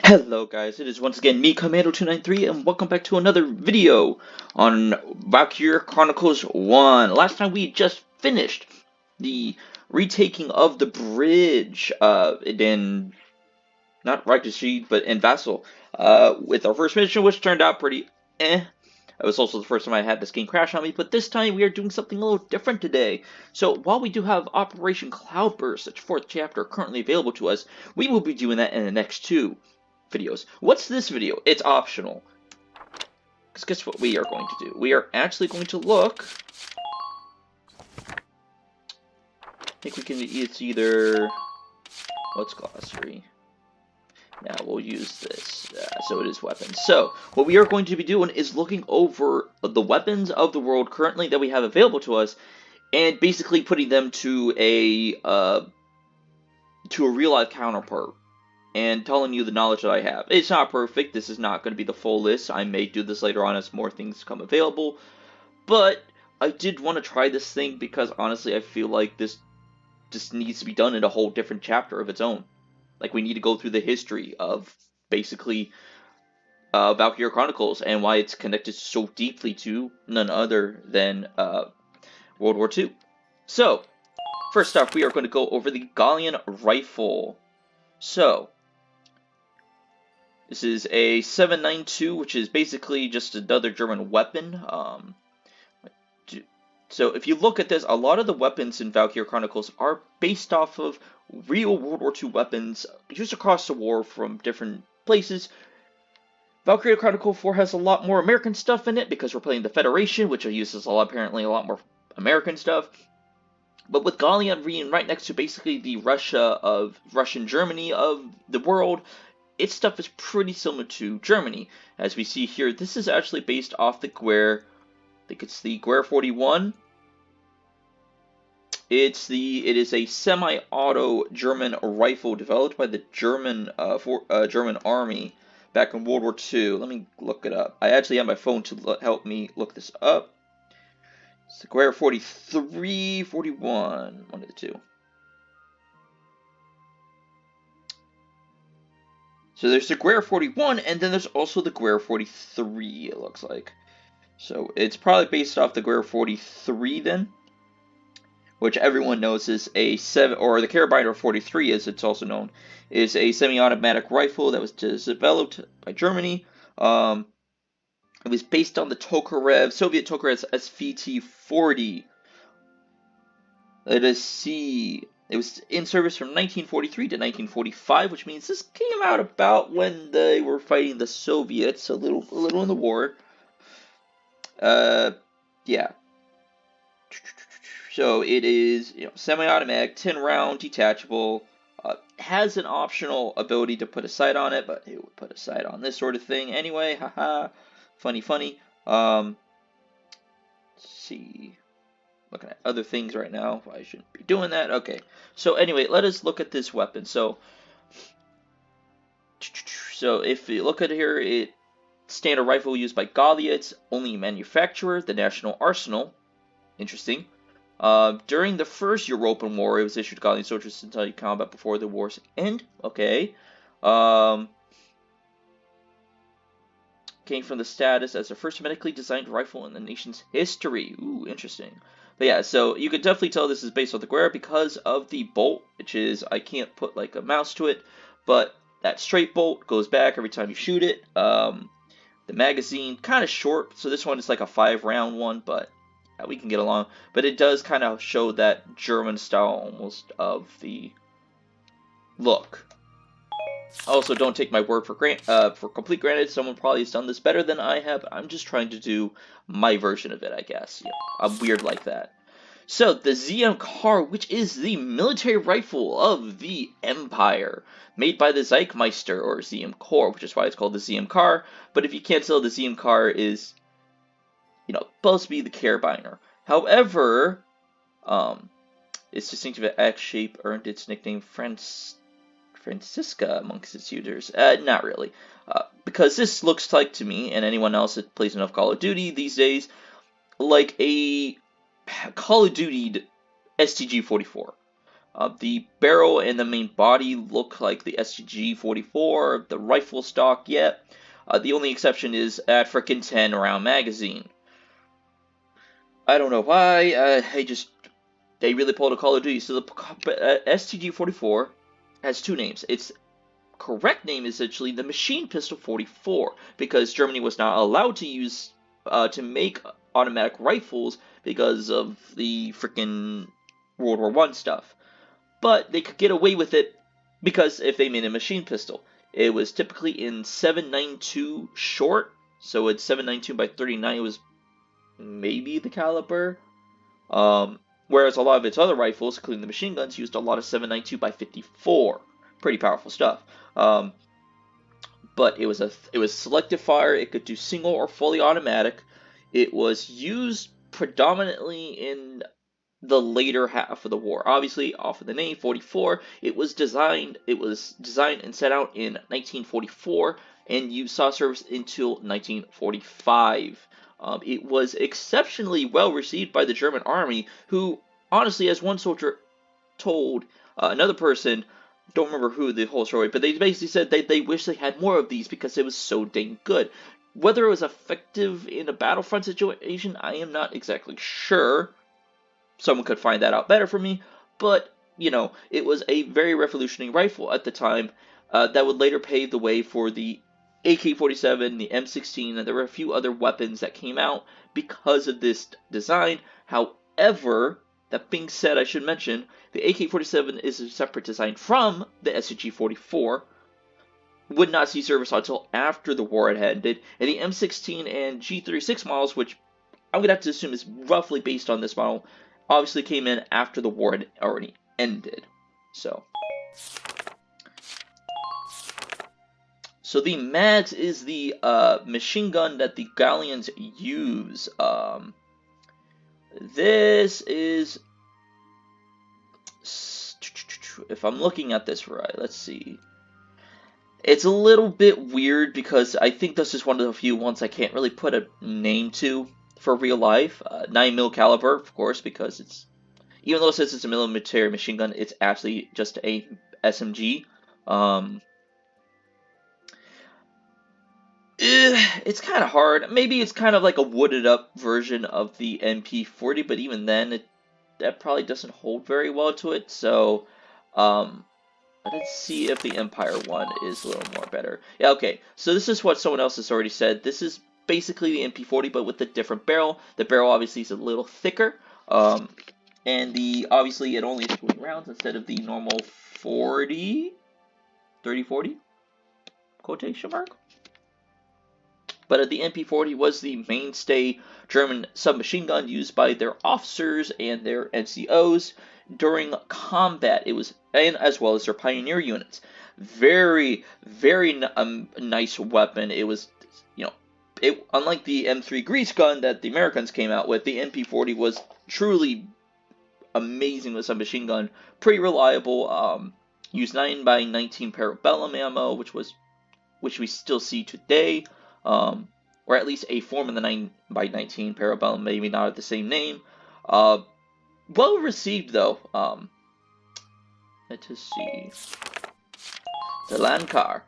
Hello guys, it is once again me, Commando293, and welcome back to another video on Valkyria Chronicles 1. Last time we just finished the retaking of the bridge in, not Reichsfield, but in Vassal, with our first mission, which turned out pretty eh. It was also the first time I had this game crash on me, but this time we are doing something a little different today. So while we do have Operation Cloudburst, its 4th chapter, currently available to us, we will be doing that in the next two videos. What's this video? It's optional. Because guess what we are going to do? We are actually going to look. I think we can. It's either. What's Glossary? Now we'll use this. So it is weapons. So what we are going to be doing is looking over the weapons of the world currently that we have available to us, and basically putting them to a real life counterpart, and telling you the knowledge that I have. It's not perfect. This is not going to be the full list. I may do this later on as more things become available. But I did want to try this thing because honestly I feel like this just needs to be done in a whole different chapter of its own. Like we need to go through the history of basically Valkyria Chronicles and why it's connected so deeply to none other than World War II. So, first off, we are going to go over the Gallion Rifle. So, this is a 7.92, which is basically just another German weapon. So if you look at this, a lot of the weapons in Valkyria Chronicles are based off of real World War II weapons used across the war from different places. Valkyria Chronicle 4 has a lot more American stuff in it because we're playing the Federation, which uses apparently a lot more American stuff. But with Gallion being right next to basically the Russian Germany of the world, its stuff is pretty similar to Germany. As we see here, this is actually based off the Gewehr. I think it's the Gewehr 41. It is a semi-auto German rifle developed by the German army back in World War II. Let me look it up. I actually have my phone to help me look this up. It's the Gewehr 43, 41, one of the two. So there's the Gewehr 41, and then there's also the Gewehr 43, it looks like. So it's probably based off the Gewehr 43 then, which everyone knows is a the Carabiner 43, as it's also known, is a semi-automatic rifle that was developed by Germany. It was based on the Soviet Tokarev SVT-40. Let us see. It was in service from 1943 to 1945, which means this came out about when they were fighting the Soviets, a little in the war. Yeah. So it is, semi-automatic, 10-round, detachable. Has an optional ability to put a sight on it, but it would put a sight on this sort of thing anyway. Haha, funny. Let's see. Looking at other things right now. I shouldn't be doing that. Okay. So anyway, let us look at this weapon. So if you look at here, it's standard rifle used by Gallia. It's only manufacturer, the National Arsenal. Interesting. During the First European War, it was issued to Gallian soldiers until combat before the war's end. Okay. Came from the status as the first medically designed rifle in the nation's history. Ooh, interesting. But yeah, so you could definitely tell this is based on the Gewehr because of the bolt, which is, I can't put like a mouse to it, but that straight bolt goes back every time you shoot it. The magazine, kind of short, so this one is like a 5-round one, but yeah, we can get along. But it does kind of show that German style almost of the look. Also, don't take my word for complete granted. Someone probably has done this better than I have. I'm just trying to do my version of it, I guess. I'm weird like that. So, the ZmCar, which is the military rifle of the Empire, made by the Zeichmeister, or ZmCor, which is why it's called the ZmCar. But if you can't tell, the ZmCar is, supposed to be the Carabiner. However, its distinctive X shape earned its nickname Francisca amongst its users. Not really. Because this looks like, to me, and anyone else that plays enough Call of Duty these days, like a Call of Duty STG-44. The barrel and the main body look like the STG-44, the rifle stock, yeah. The only exception is that frickin' 10 round magazine. I don't know why, they really pulled a Call of Duty. So the STG-44 has two names. Its correct name is actually the Machine Pistol 44, because Germany was not allowed to use, to make automatic rifles because of the frickin' World War I stuff. But they could get away with it because if they made a machine pistol, it was typically in 7.92 short, so it's 7.92 by 39 was maybe the caliber. Whereas a lot of its other rifles, including the machine guns, used a lot of 7.92 by 54. Pretty powerful stuff. But it was selective fire. It could do single or fully automatic. It was used predominantly in the later half of the war. Obviously, off of the name 44, it was designed and set out in 1944, and you saw service until 1945. It was exceptionally well received by the German army, who, honestly, as one soldier told another person, don't remember who the whole story, but they basically said they wish they had more of these because it was so dang good. Whether it was effective in a battlefront situation, I am not exactly sure. Someone could find that out better for me, but, it was a very revolutionary rifle at the time that would later pave the way for the AK-47, the M16, and there were a few other weapons that came out because of this design. However, that being said, I should mention, the AK-47 is a separate design from the STG-44, would not see service until after the war had ended, and the M16 and G36 models, which I'm going to have to assume is roughly based on this model, obviously came in after the war had already ended. So the Mags is the machine gun that the Galleons use. This is, if I'm looking at this right, let's see. It's a little bit weird because I think this is one of the few ones I can't really put a name to for real life. 9mm caliber, of course, because it's, even though it says it's a military machine gun, it's actually just a SMG. It's kind of hard. Maybe it's kind of like a wooded up version of the MP40, but even then, that probably doesn't hold very well to it. So, let's see if the Empire one is a little more better. Yeah, okay. So this is what someone else has already said. This is basically the MP40, but with a different barrel. The barrel obviously is a little thicker. And obviously it only has 20 rounds instead of the normal 40, 30-40, quotation mark. But the MP40 was the mainstay German submachine gun used by their officers and their NCOs during combat. It was, and as well as their pioneer units. Very, very nice weapon. It was, unlike the M3 grease gun that the Americans came out with, the MP40 was truly amazing with submachine gun. Pretty reliable. Used 9x19 parabellum ammo, which we still see today. Or at least a form of the 9x19 parabellum, maybe not at the same name. Well received though. Let's see. The Lancar.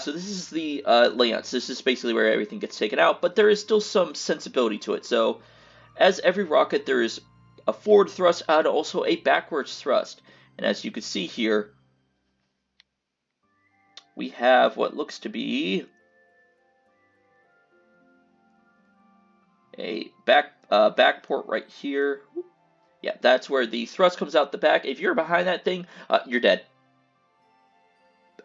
So this is the Lance. This is basically where everything gets taken out, but there is still some sensibility to it. So, as every rocket, there is a forward thrust and also a backwards thrust. And as you can see here, we have what looks to be a back port right here. Yeah, that's where the thrust comes out the back. If you're behind that thing, you're dead.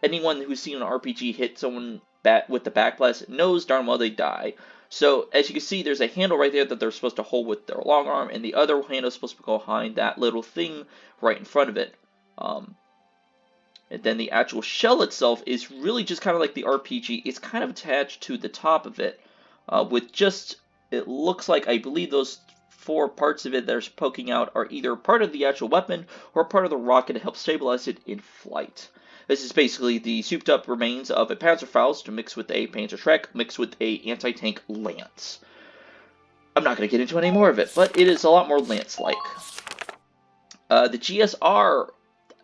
Anyone who's seen an RPG hit someone with the backblast knows darn well they die. So, as you can see, there's a handle right there that they're supposed to hold with their long arm, and the other handle is supposed to go behind that little thing right in front of it. And then the actual shell itself is really just kind of like the RPG. It's kind of attached to the top of it with just, it looks like, I believe those 4 parts of it that are poking out are either part of the actual weapon or part of the rocket to help stabilize it in flight. This is basically the souped up remains of a Panzerfaust mixed with a Panzerschreck mixed with a anti-tank Lance. I'm not going to get into any more of it, but it is a lot more Lance-like. The GSR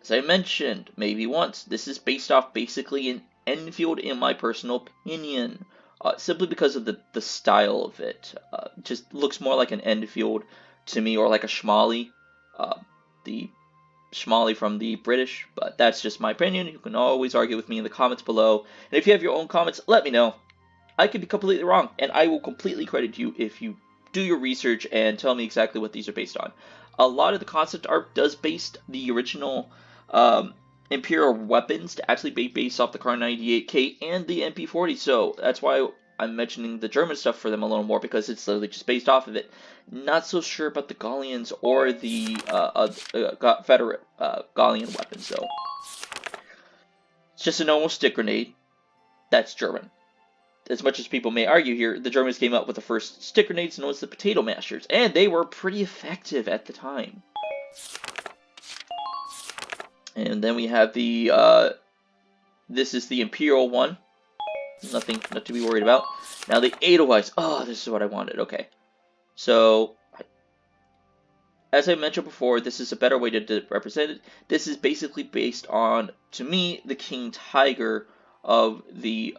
As I mentioned, maybe once, this is based off basically an Enfield in my personal opinion. Simply because of the style of it. Just looks more like an Enfield to me, or like a Schmally. The Schmally from the British, but that's just my opinion. You can always argue with me in the comments below. And if you have your own comments, let me know. I could be completely wrong, and I will completely credit you if you do your research and tell me exactly what these are based on. A lot of the concept art does base the original Imperial weapons to actually be based off the Kar 98K and the MP40, so that's why I'm mentioning the German stuff for them a little more, because it's literally just based off of it. Not so sure about the Gallions or the Federate Gallion weapons, though. It's just a normal stick grenade. That's German. As much as people may argue here, the Germans came up with the first stick grenades known as the potato mashers, and they were pretty effective at the time. And then we have the, this is the Imperial one. Nothing not to be worried about. Now the Edelweiss. Oh, this is what I wanted. Okay. So, as I mentioned before, this is a better way to represent it. This is basically based on, to me, the King Tiger of the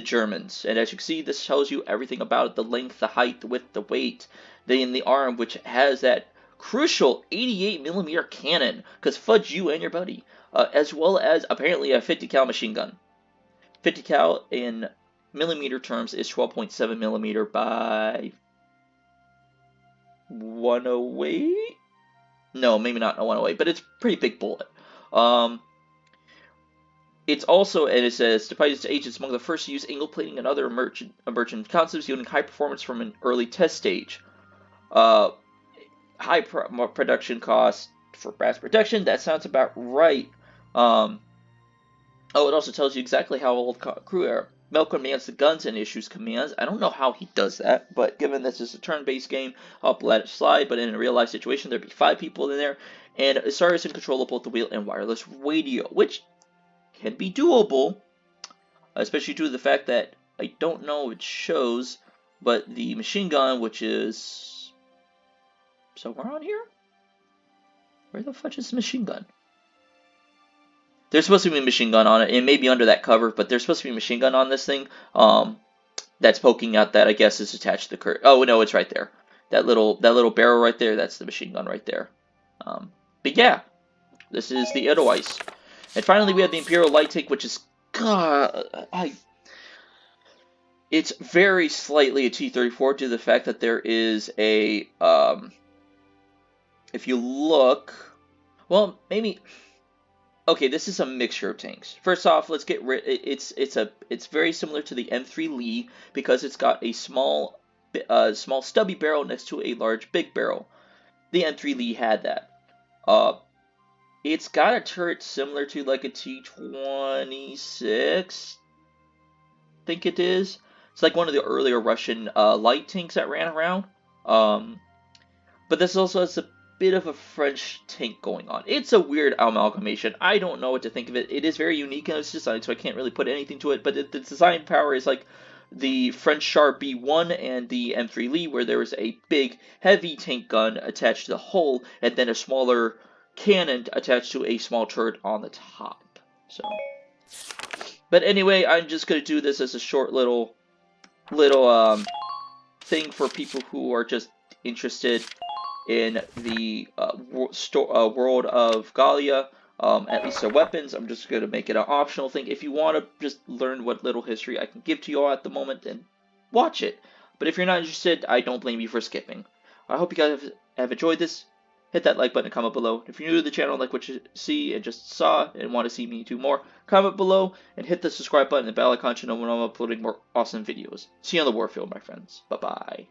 Germans. And as you can see, this tells you everything about it: the length, the height, the width, the weight, in the arm, which has that crucial 88mm cannon, because fudge you and your buddy, as well as apparently a 50 cal machine gun. 50 cal in millimeter terms is 12.7mm by 108? No, maybe not a 108, but it's a pretty big bullet. It's also, and it says, despite its age, it's among the first to use angle plating and other emergent concepts, yielding high performance from an early test stage. High production cost for mass production. That sounds about right. Oh, it also tells you exactly how old crew are. Mel commands the guns and issues commands. I don't know how he does that, but given this is a turn-based game, I'll let it slide. But in a real-life situation, there'd be 5 people in there, and Asari is in control of both the wheel and wireless radio, which can be doable, especially due to the fact that I don't know it shows, but the machine gun, which is somewhere on here? Where the fudge is the machine gun? There's supposed to be a machine gun on it. It may be under that cover, but there's supposed to be a machine gun on this thing. That's poking out, that I guess is attached to the curtain. Oh no, it's right there. That little barrel right there. That's the machine gun right there. But yeah, this is the Edelweiss. And finally, we have the Imperial Light Tank, which is it's very slightly a T-34 due to the fact that there is a if you look, well, maybe. Okay, this is a mixture of tanks. First off, let's get rid. It's very similar to the M3 Lee because it's got a small stubby barrel next to a large big barrel. The M3 Lee had that. It's got a turret similar to like a T-26. I think it is. It's like one of the earlier Russian light tanks that ran around. But this also has a bit of a French tank going on. It's a weird amalgamation. I don't know what to think of it. It is very unique in its design, so I can't really put anything to it, but the design power is like the French Char B1 and the M3 Lee, where there is a big, heavy tank gun attached to the hull, and then a smaller cannon attached to a small turret on the top. So, but anyway, I'm just going to do this as a short little thing for people who are just interested in the world of Gallia, at least their weapons. I'm just going to make it an optional thing. If you want to just learn what little history I can give to you all at the moment, then watch it. But if you're not interested, I don't blame you for skipping. I hope you guys have enjoyed this. Hit that like button and comment below. If you're new to the channel, like what you see and just saw and want to see me do more, comment below and hit the subscribe button and bell icon to know when I'm uploading more awesome videos. See you on the warfield, my friends. Bye-bye.